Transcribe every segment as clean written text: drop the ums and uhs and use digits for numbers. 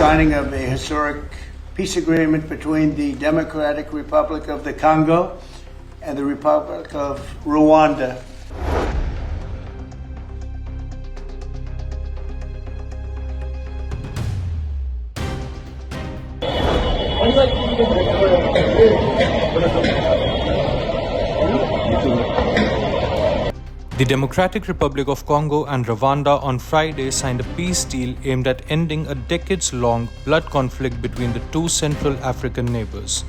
signing of a historic peace agreement between the Democratic Republic of the Congo and the Republic of Rwanda. The Democratic Republic of Congo and Rwanda on Friday signed a peace deal aimed at ending a decades-long blood conflict between the two Central African neighbors.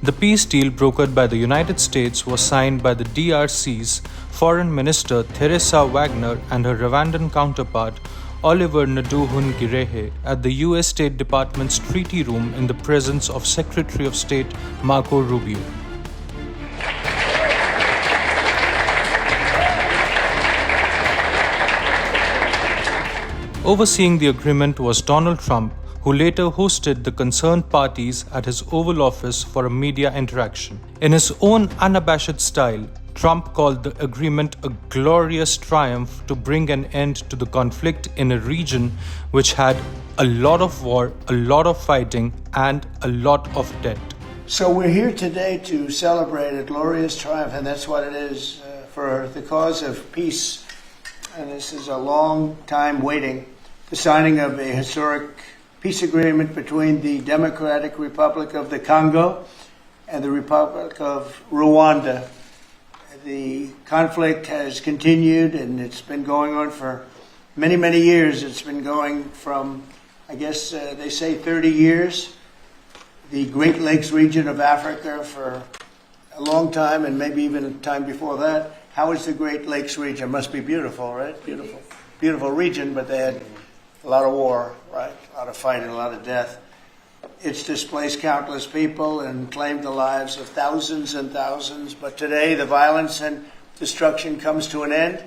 The peace deal brokered by the United States was signed by the DRC's Foreign Minister Theresa Wagner and her Rwandan counterpart Oliver Nduhungirehe at the U.S. State Department's Treaty Room in the presence of Secretary of State Marco Rubio. Overseeing the agreement was Donald Trump, who later hosted the concerned parties at his Oval Office for a media interaction. In his own unabashed style, Trump called the agreement a glorious triumph to bring an end to the conflict in a region which had a lot of war, a lot of fighting, and a lot of debt. So we're here today to celebrate a glorious triumph, and that's what it is, for the cause of peace. And this is a long time waiting. The signing of a historic peace agreement between the Democratic Republic of the Congo and the Republic of Rwanda. The conflict has continued, and it's been going on for many, many years. It's been going from, I guess they say 30 years. The Great Lakes region of Africa for a long time, and maybe even a time before that. How is the Great Lakes region? It must be beautiful, right? Beautiful. Beautiful region, but they had a lot of war, right? A lot of fighting, a lot of death. It's displaced countless people and claimed the lives of thousands and thousands. But today, the violence and destruction comes to an end,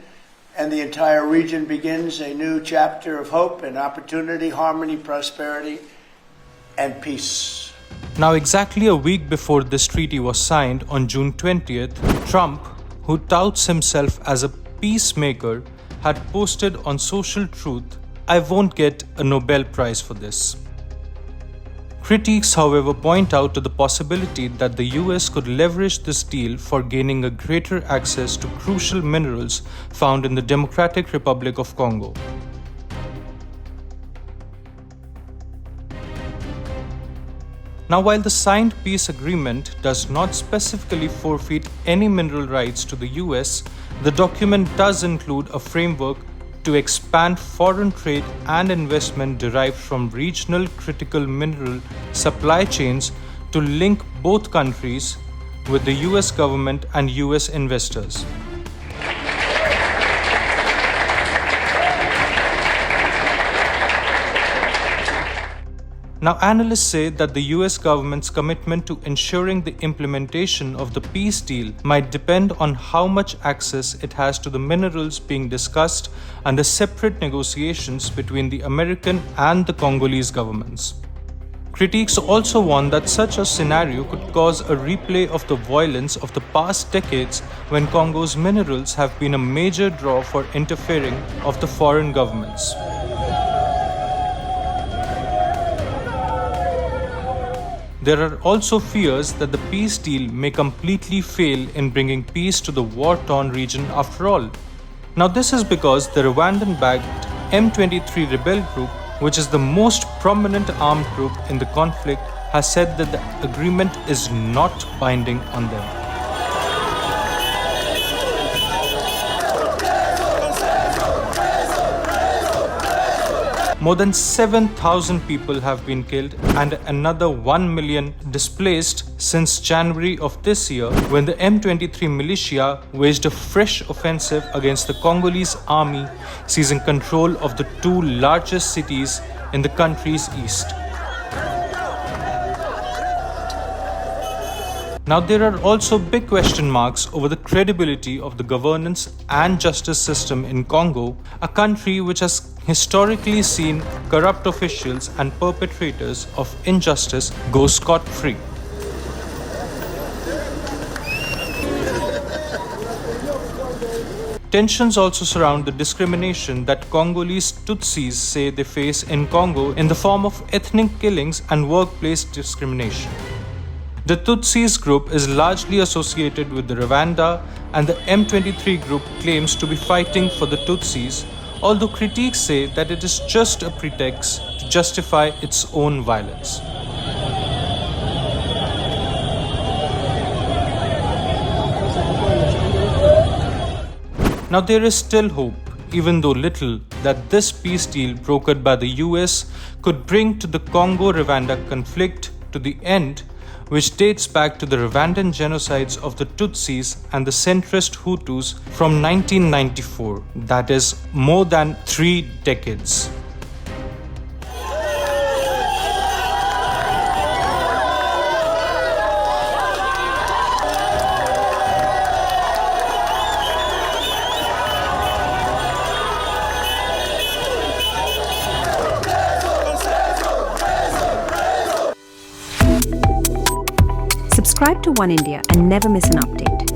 and the entire region begins a new chapter of hope and opportunity, harmony, prosperity, and peace. Now, exactly a week before this treaty was signed on June 20th, Trump, who touts himself as a peacemaker, had posted on Social Truth, "I won't get a Nobel Prize for this." Critics, however, point out to the possibility that the US could leverage this deal for gaining a greater access to crucial minerals found in the Democratic Republic of Congo. Now, while the signed peace agreement does not specifically forfeit any mineral rights to the US, the document does include a framework to expand foreign trade and investment derived from regional critical mineral supply chains to link both countries with the US government and US investors. Now, analysts say that the US government's commitment to ensuring the implementation of the peace deal might depend on how much access it has to the minerals being discussed under separate negotiations between the American and the Congolese governments. Critics also warn that such a scenario could cause a replay of the violence of the past decades when Congo's minerals have been a major draw for interfering of the foreign governments. There are also fears that the peace deal may completely fail in bringing peace to the war-torn region after all. Now, this is because the Rwandan-backed M23 rebel group, which is the most prominent armed group in the conflict, has said that the agreement is not binding on them. More than 7,000 people have been killed and another 1 million displaced since January of this year, when the M23 militia waged a fresh offensive against the Congolese army, seizing control of the two largest cities in the country's east. Now, there are also big question marks over the credibility of the governance and justice system in Congo, a country which has historically seen corrupt officials and perpetrators of injustice go scot-free. Tensions also surround the discrimination that Congolese Tutsis say they face in Congo in the form of ethnic killings and workplace discrimination. The Tutsis group is largely associated with the Rwanda, and the M23 group claims to be fighting for the Tutsis, although critics say that it is just a pretext to justify its own violence. Now there is still hope, even though little, that this peace deal brokered by the US could bring to the Congo-Rwanda conflict to the end, which dates back to the Rwandan genocides of the Tutsis and the centrist Hutus from 1994, that is, more than 3 decades. Subscribe to One India and never miss an update.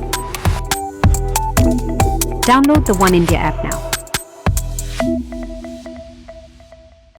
Download the One India app now.